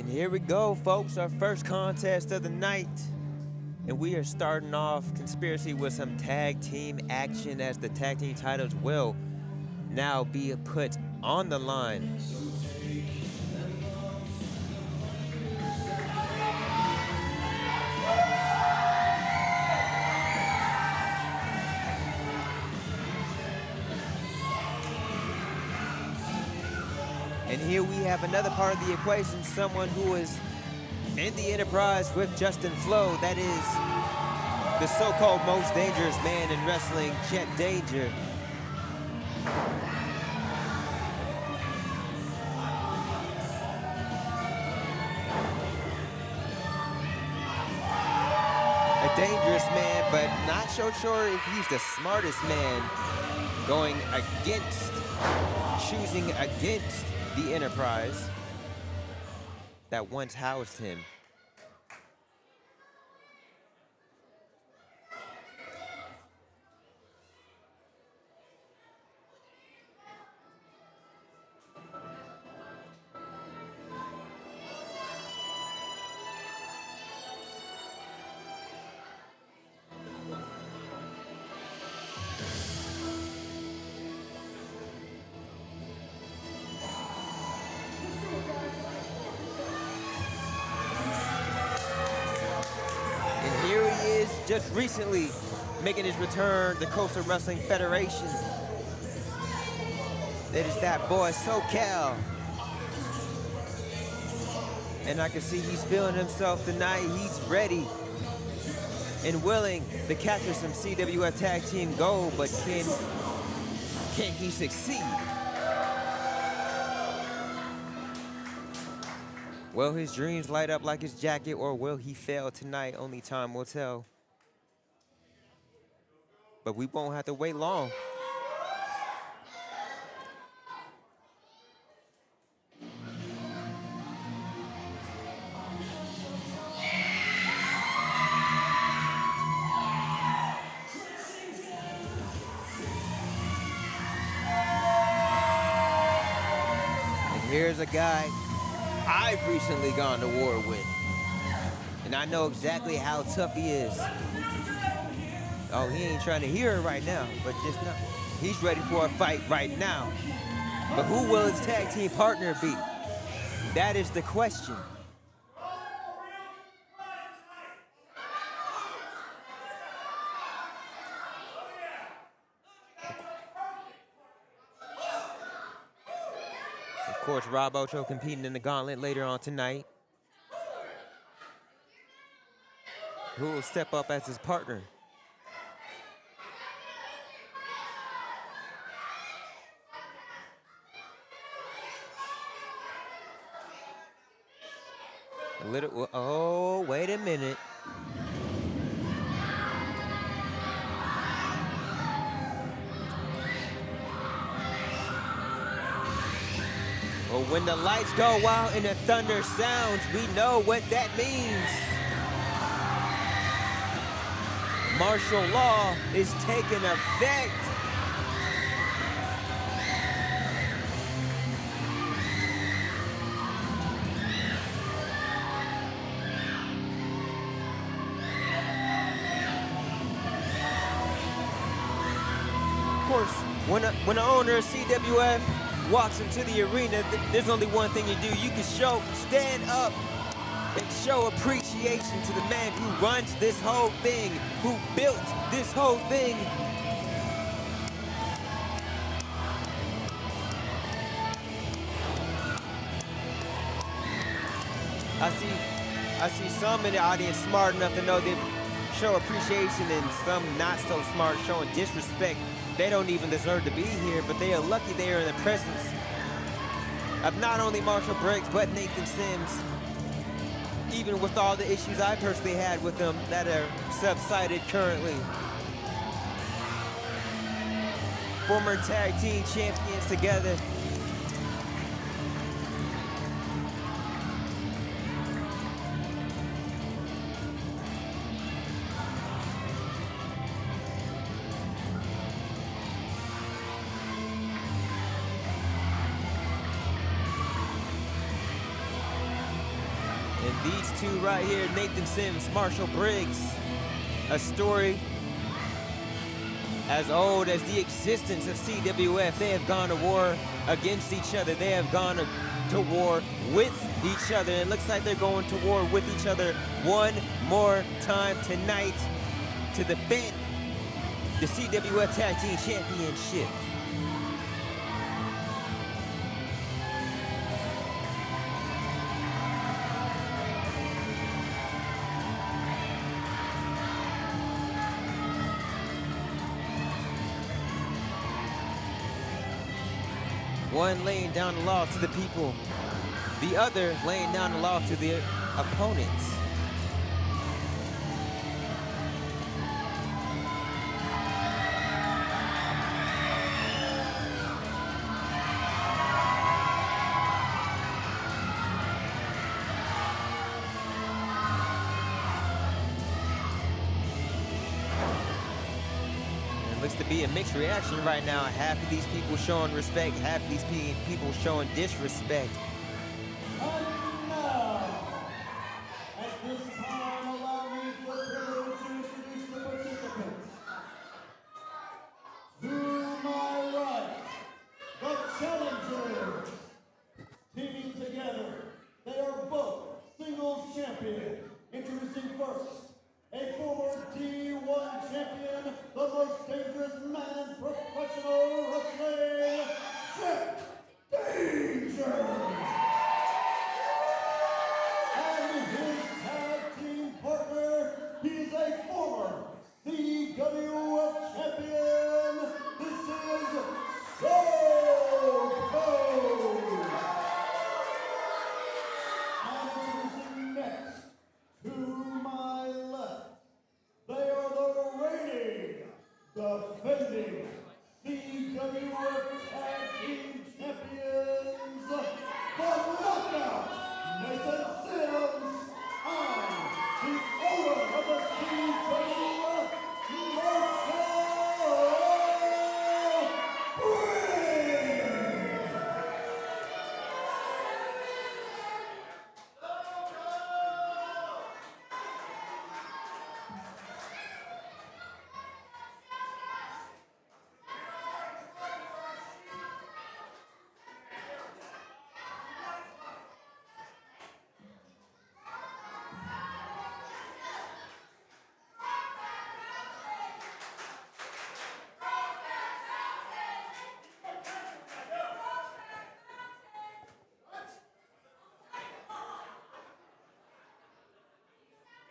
Here we go, folks, our first contest of the night. And we are starting off Conspiracy with some tag team action, as the tag team titles will now be put on the line. And here we have another part of the equation, someone who is in the enterprise with Justin Flo. That is the so-called most dangerous man in wrestling, Jett Danger. A dangerous man, but not so sure if he's the smartest man, going against, choosing against the enterprise that once housed him. Just recently making his return to Coastal Wrestling Federation. That is that boy, SoCal. And I can see he's feeling himself tonight. He's ready and willing to capture some CWF Tag Team Gold, but can he succeed? Will his dreams light up like his jacket, or will he fail tonight? Only time will tell. But we won't have to wait long. And here's a guy I've recently gone to war with. And I know exactly how tough he is. Oh, he ain't trying to hear it right now, but just know he's ready for a fight right now. But who will his tag team partner be? That is the question. Of course, Rob Ocho competing in the gauntlet later on tonight. Who will step up as his partner? Oh, wait a minute. Well, when the lights go out and the thunder sounds, we know what that means. Martial law is taking effect. Of course, when the owner of CWF walks into the arena, there's only one thing you do. You can stand up and show appreciation to the man who runs this whole thing, who built this whole thing. I see some in the audience smart enough to know they show appreciation, and some not so smart, showing disrespect. They don't even deserve to be here, but they are lucky they are in the presence of not only Marshal Briggs, but Nathan Sims. Even with all the issues I personally had with them that are subsided currently. Former tag team champions together. And these two right here, Nathan Sims, Marshall Briggs, a story as old as the existence of CWF. They have gone to war against each other. They have gone to war with each other. And it looks like they're going to war with each other one more time tonight to defend the CWF Tag Team Championship. One laying down the law to the people, the other laying down the law to their opponents. Looks to be a mixed reaction right now. Half of these people showing respect, half of these people showing disrespect. And now, at this time, allow me the privilege to introduce the participants. To my right, the challengers. Teaming together, they are both singles champion. Introducing first, a former D1 champion, the most dangerous man in professional wrestling, Jett Danger. And his tag team partner, he is a former CWF champion. This is Soco. And introducing next, to my left, they are the reigning, defending CWF Tag Team Champions, the Knockout, Nathan Sims, and the owner of the CWF, Marshal Briggs.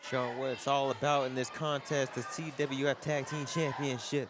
Showing what it's all about in this contest, the CWF Tag Team Championship.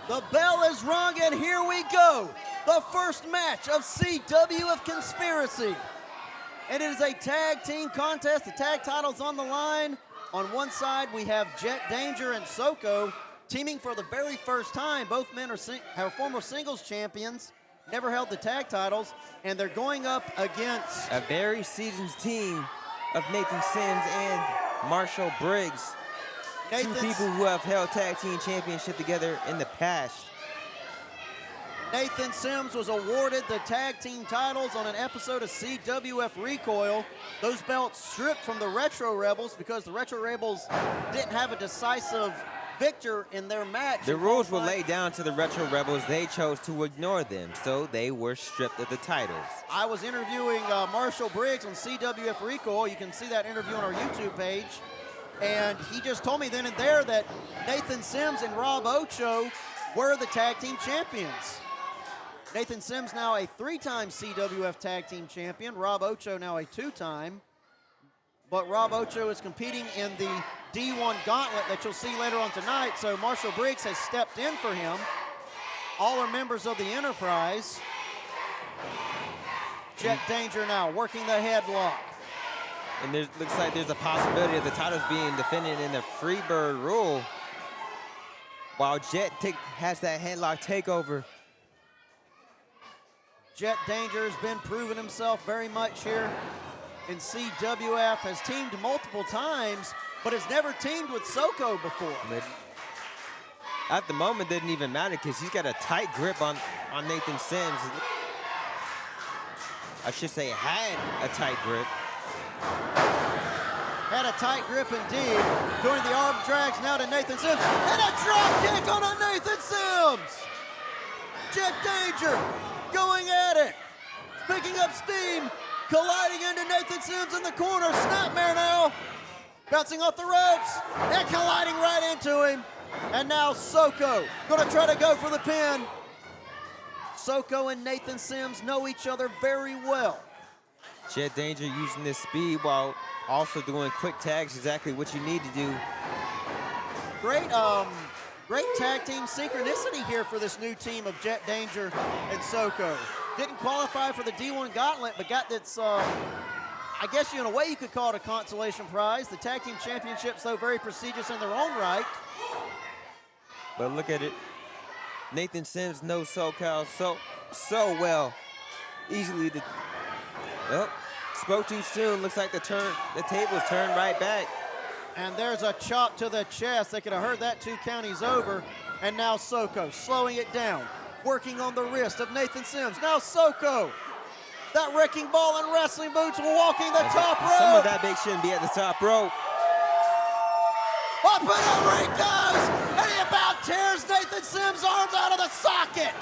The bell is rung, and here we go. The first match of CWF Conspiracy. And it is a tag team contest. The tag title's on the line. On one side, we have Jett Danger and Soco teaming for the very first time. Both men are former singles champions, never held the tag titles, and they're going up against a very seasoned team of Nathan Sims and Marshall, Briggs, two Nathan, people who have held tag team championship together in the past. Nathan Sims was awarded the tag team titles on an episode of CWF Recoil. Those belts stripped from the Retro Rebels because the Retro Rebels didn't have a decisive victor in their match. The rules were laid down to the Retro Rebels. They chose to ignore them, so they were stripped of the titles. I was interviewing Marshall Briggs on CWF Recoil. You can see that interview on our YouTube page. And he just told me then and there that Nathan Sims and Rob Ocho were the tag team champions. Nathan Sims now a 3-time CWF tag team champion. Rob Ocho now a 2-time. But Rob Ocho is competing in the D1 gauntlet that you'll see later on tonight. So Marshall Briggs has stepped in for him. All are members of the Enterprise. Jett Danger now working the headlock. And looks like there's a possibility of the titles being defended in the Freebird rule. While Jett has that headlock takeover. Jett Danger has been proving himself very much here in CWF, has teamed multiple times, but has never teamed with Soco before. But at the moment, it didn't even matter because he's got a tight grip on Nathan Sims. I should say had a tight grip. Had a tight grip indeed. Doing the arm drags now to Nathan Sims. And a drop kick on a Nathan Sims. Jett Danger going at it. Picking up steam. Colliding into Nathan Sims in the corner. Snapmare now. Bouncing off the ropes. And colliding right into him. And now Soco gonna try to go for the pin. Soco and Nathan Sims know each other very well. Jett Danger using this speed while also doing quick tags, exactly what you need to do. Great tag team synchronicity here for this new team of Jett Danger and Soco. Didn't qualify for the D1 Gauntlet, but got this, I guess in a way you could call it a consolation prize. The tag team championships, though, very prestigious in their own right. But look at it. Nathan Sims knows SoCal so well. Easily spoke too soon. Looks like the table's turned right back. And there's a chop to the chest. They could have heard that 2 counties over. And now Soco slowing it down. Working on the wrist of Nathan Sims. Now Soco. That wrecking ball and wrestling boots walking the top rope. Some of that big shouldn't be at the top rope. Up and over he goes. And he about tears Nathan Sims' arms out of the socket.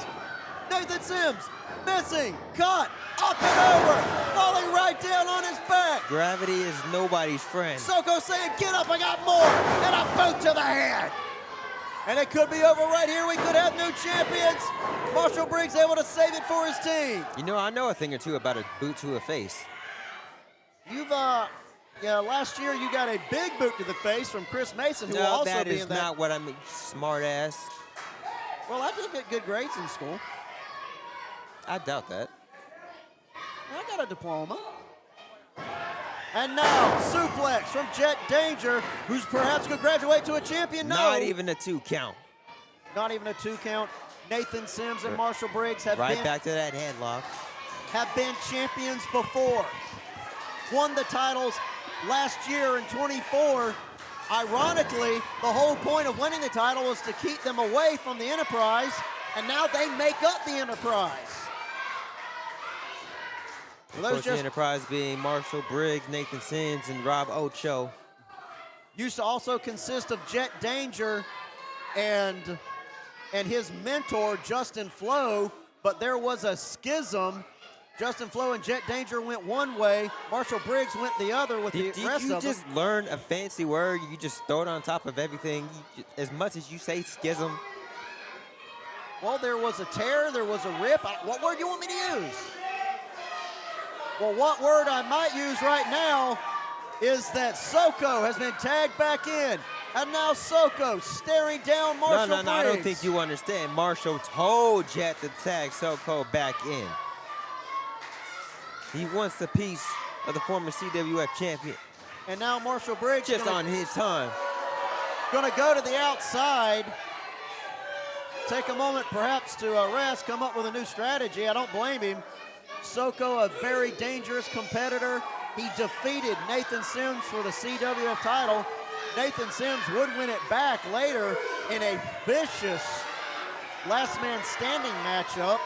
Nathan Sims missing, cut, up and over, falling right down on his back. Gravity is nobody's friend. Soco saying, get up, I got more, and a boot to the head. And it could be over right here. We could have new champions. Marshall Briggs able to save it for his team. You know, I know a thing or two about a boot to a face. You've, last year you got a big boot to the face from Chris Mason, who will also that be is in that. not what I mean, smart ass. Well, I did get good grades in school. I doubt that. I got a diploma. And now, suplex from Jett Danger, who's perhaps going to graduate to a champion. No. Not even a 2 count. Not even a 2 count. Nathan Sims and Marshall Briggs have back to that headlock. Have been champions before. Won the titles last year in 24. Ironically, the whole point of winning the title was to keep them away from the Enterprise, and now they make up the Enterprise. Of course, the Enterprise being Marshall Briggs, Nathan Sims, and Rob Ocho. Used to also consist of Jett Danger and his mentor, Justin Flo, but there was a schism. Justin Flo and Jett Danger went one way. Marshall Briggs went the other with the rest of them. Did you just learn a fancy word? You just throw it on top of everything? As much as you say schism? Well, there was a tear, there was a rip. What word do you want me to use? Well, what word I might use right now is that Soco has been tagged back in. And now Soco staring down Marshall Briggs. No, I don't think you understand. Marshall told Jett to tag Soco back in. He wants a piece of the former CWF champion. And now Marshall Briggs just on his time. Gonna go to the outside. Take a moment perhaps to rest, come up with a new strategy. I don't blame him. Soco, a very dangerous competitor, he defeated Nathan Sims for the CWF title. Nathan Sims would win it back later in a vicious last man standing matchup.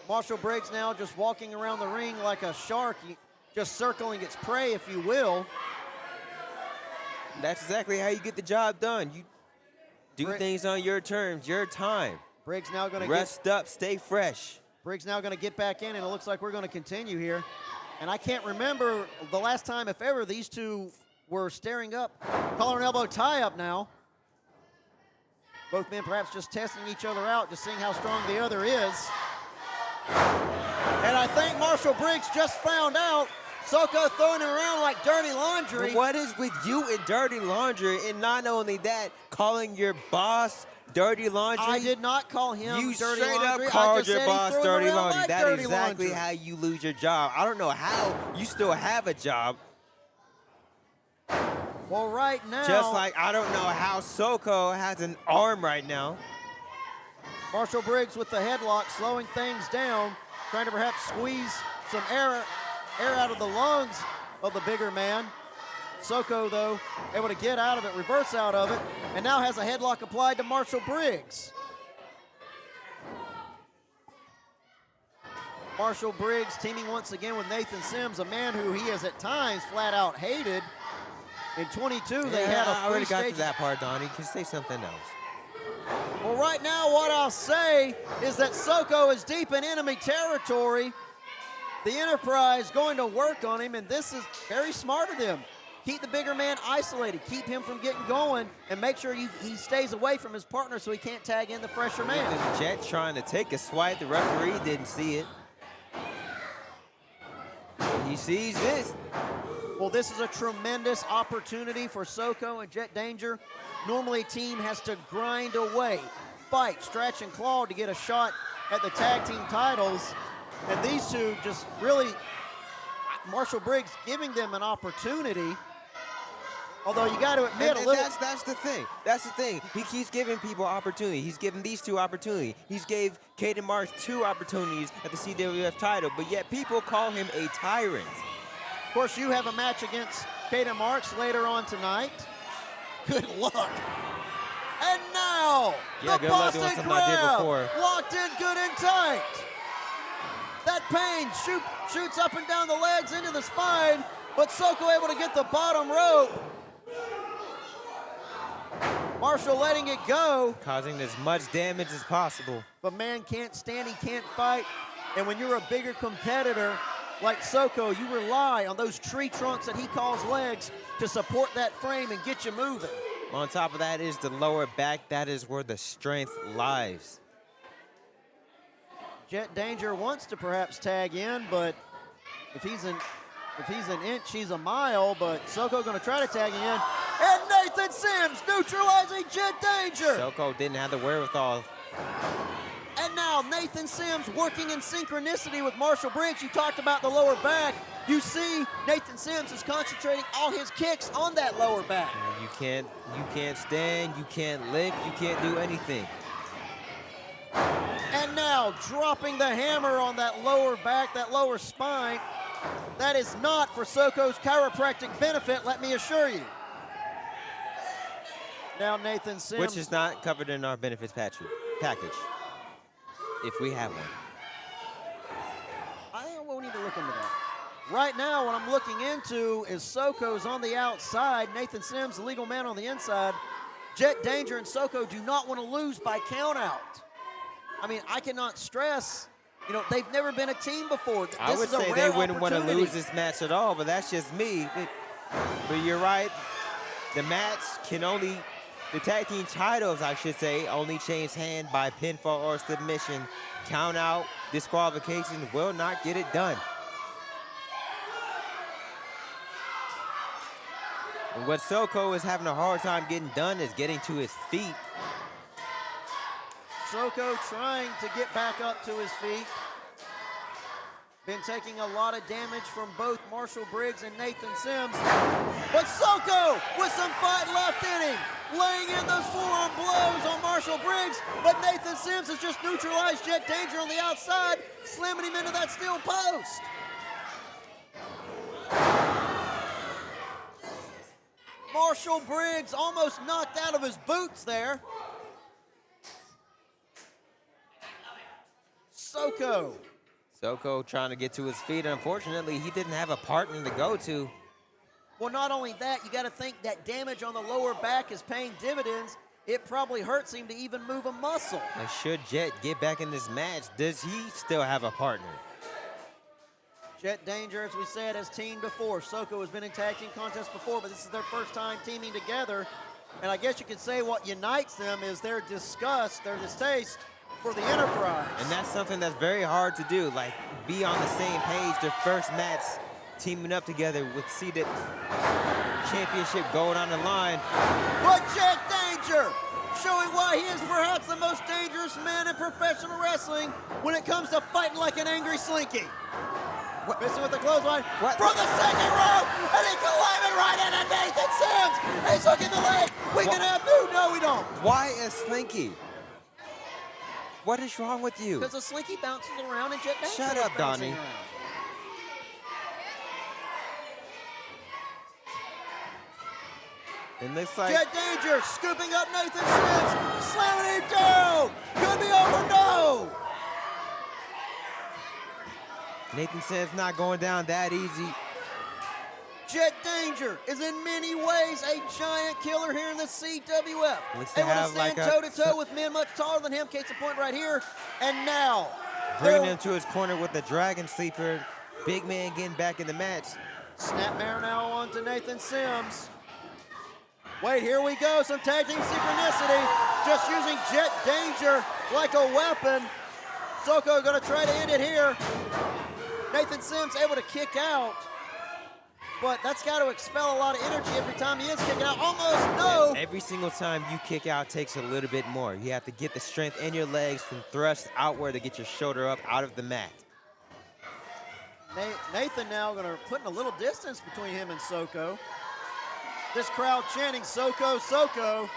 Marshal Briggs now just walking around the ring like a shark, just circling its prey, if you will. That's exactly how you get the job done. You do things on your terms, your time. Briggs now going to rest up, stay fresh. Briggs now going to get back in, and it looks like we're going to continue here. And I can't remember the last time, if ever, these two were staring up. Collar and elbow tie-up now. Both men perhaps just testing each other out, just seeing how strong the other is. And I think Marshal Briggs just found out Soco throwing him around like dirty laundry. But what is with you and dirty laundry? And not only that, calling your boss dirty laundry. I did not call him you dirty laundry. You straight laundry. up called your boss dirty laundry. Like That is dirty exactly laundry. how you lose your job. I don't know how you still have a job. Well, right now, Just like I don't know how Soco has an arm right now. Marshal Briggs with the headlock, slowing things down, trying to perhaps squeeze some air out of the lungs of the bigger man. Soco, though, able to get out of it, reverse out of it, and now has a headlock applied to Marshal Briggs. Marshal Briggs teaming once again with Nathan Sims, a man who he has at times flat out hated. In 22, they had a I already got free to that part, Donnie. Can say something else. Well, right now, what I'll say is that Soco is deep in enemy territory. The Enterprise going to work on him, and this is very smart of them. Keep the bigger man isolated, keep him from getting going, and make sure he stays away from his partner so he can't tag in the fresher man. Jett trying to take a swipe. The referee didn't see it. He sees this. Well, this is a tremendous opportunity for Soco and Jett Danger. Normally, a team has to grind away, fight, stretch, and claw to get a shot at the tag team titles. And these two just really, Marshal Briggs giving them an opportunity. Although you got to admit, that's the thing. That's the thing. He keeps giving people opportunity. He's given these two opportunity. He's gave Caden Marks 2 opportunities at the CWF title, but yet people call him a tyrant. Of course, you have a match against Caden Marks later on tonight. Good luck. And now, Yeah, the good luck doing Boston something I did Crab before. locked in good and tight. That pain shoots up and down the legs into the spine, but Soco able to get the bottom rope. Marshal letting it go. Causing as much damage as possible. But man can't stand, he can't fight. And when you're a bigger competitor like Soco, you rely on those tree trunks that he calls legs to support that frame and get you moving. On top of that is the lower back. That is where the strength lies. Jett Danger wants to perhaps tag in, but if he's an inch, he's a mile. But Soco going to try to tag in. And Nathan Sims neutralizing Jett Danger. Soco didn't have the wherewithal. And now Nathan Sims working in synchronicity with Marshal Briggs. You talked about the lower back. You see Nathan Sims is concentrating all his kicks on that lower back. You can't stand, you can't lift, you can't do anything. And now dropping the hammer on that lower back, that lower spine. That is not for Soco's chiropractic benefit, let me assure you. Now Nathan Sims. Which is not covered in our benefits package, if we have one. I think we'll need to look into that. Right now, what I'm looking into is Soco's on the outside, Nathan Sims, the legal man on the inside. Jett Danger and Soco do not want to lose by count out. I mean, I cannot stress, you know, they've never been a team before. I would say they wouldn't want to lose this match at all, but that's just me. But you're right. The match can only, the tag team titles, I should say, only change hand by pinfall or submission. Count out, disqualification will not get it done. And what Soco is having a hard time getting done is getting to his feet. Soco trying to get back up to his feet. Been taking a lot of damage from both Marshal Briggs and Nathan Sims. But Soco with some fight left in him, laying in those forearm blows on Marshal Briggs, but Nathan Sims has just neutralized Jett Danger on the outside, slamming him into that steel post. Marshal Briggs almost knocked out of his boots there. Soco. Soco trying to get to his feet. Unfortunately, he didn't have a partner to go to. Well, not only that, you got to think that damage on the lower back is paying dividends. It probably hurts him to even move a muscle. And should Jett get back in this match, does he still have a partner? Jett Danger, as we said, has teamed before. Soco has been in tag team contests before, but this is their first time teaming together. And I guess you could say what unites them is their disgust, their distaste for the Enterprise. And that's something that's very hard to do, like be on the same page. Their first match teaming up together with seeded championship going on the line. But Jett Danger showing why he is perhaps the most dangerous man in professional wrestling when it comes to fighting like an angry slinky. Missing with the clothesline from the second row, and he collided right into Nathan Sims. He's hooking the leg. We can have no, we don't. Why a slinky? What is wrong with you? Because the slinky bounces around and Jett Danger Shut is up, bouncing Donnie. around. It looks like Jett Danger scooping up Nathan Sims, slamming him down. Could be over, no. Nathan Sims not going down that easy. Jett Danger is in many ways a giant killer here in the CWF. Looks to Able to have stand like a- toe-to-toe with men much taller than him. Case in point right here. And now, Bringing him to his corner with the Dragon Sleeper. Big man getting back in the match. snapmare now on to Nathan Sims. Wait, here we go. Some tag team synchronicity. Just using Jett Danger like a weapon. Soco gonna try to end it here. Nathan Sims able to kick out. But that's got to expel a lot of energy every time he is kicking out. Almost no. Every single time you kick out takes a little bit more. You have to get the strength in your legs and thrust outward to get your shoulder up out of the mat. Nathan now going to put in a little distance between him and Soco. This crowd chanting Soco, Soco.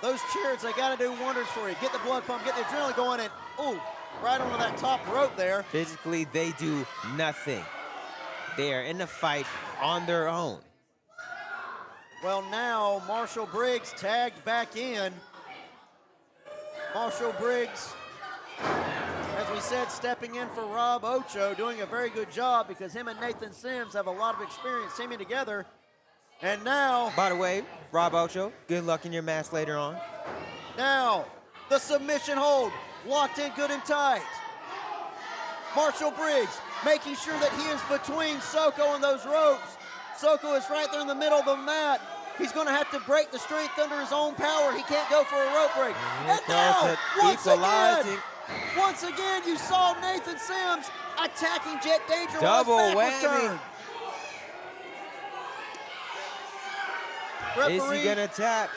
Those cheers, they got to do wonders for you. Get the blood pump, get the adrenaline going, and ooh, right onto that top rope there. Physically, they do nothing. They are in the fight on their own. Well, now Marshal Briggs tagged back in. Marshal Briggs, as we said, stepping in for Rob Ocho, doing a very good job because him and Nathan Sims have a lot of experience teaming together. And now, By the way, Rob Ocho, good luck in your match later on. now the submission hold, locked in good and tight. Marshal Briggs making sure that he is between Soco and those ropes. Soco is right there in the middle of the mat. He's going to have to break the strength under his own power. He can't go for a rope break. Here And now, comes once again, you saw Nathan Sims attacking Jett Danger Double while his back was whammy. turned. Is Referee, he gonna tap?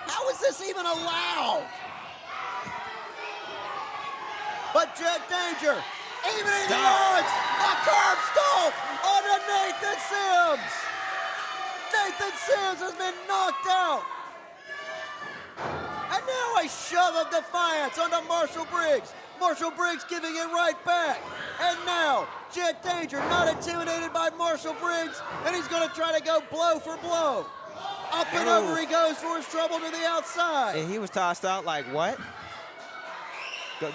how is this even allowed? But Jett Danger, even in the odds, a curb stomp on Nathan Sims. Nathan Sims has been knocked out. And now a shove of defiance onto Marshal Briggs. Marshal Briggs giving it right back. And now, Jett Danger not intimidated by Marshal Briggs, and he's going to try to go blow for blow. Up and Ooh. over he goes for his trouble to the outside. And he was tossed out like what?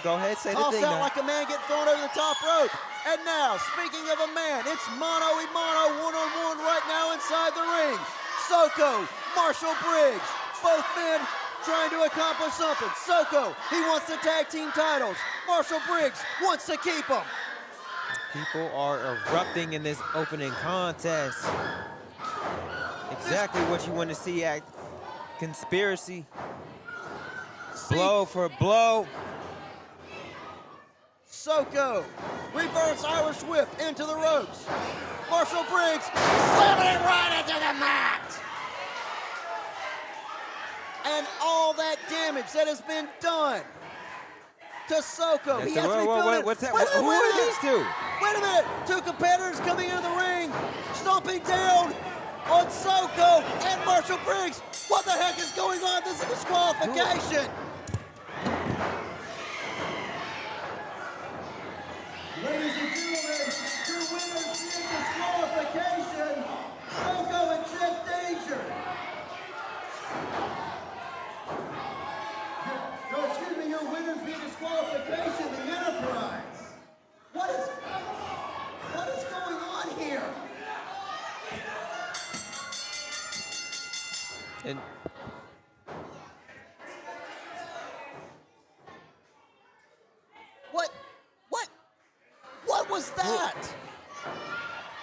Go ahead, say the Tossed thing out now. like a man getting thrown over the top rope. And now, speaking of a man, it's mano-a-mano, one-on-one right now inside the ring. Soco, Marshal Briggs, both men trying to accomplish something. Soco, he wants the tag team titles. Marshal Briggs wants to keep them. People are erupting in this opening contest. Exactly what you want to see at Conspiracy. Blow for blow. Soco, reverse Irish whip into the ropes. Marshal Briggs slamming it right into the mat. And all that damage that has been done to Soco. He has to be Whoa, fielded. what's that? Wait a Who are minute. these two? Wait a minute. Two competitors coming into the ring, stomping down on Soco and Marshal Briggs. What the heck is going on? This is a disqualification. Ladies and gentlemen, your winners via disqualification, Soco and Jett Danger. No, excuse me, your winners via disqualification, the Enterprise. What is going on here? And What was that?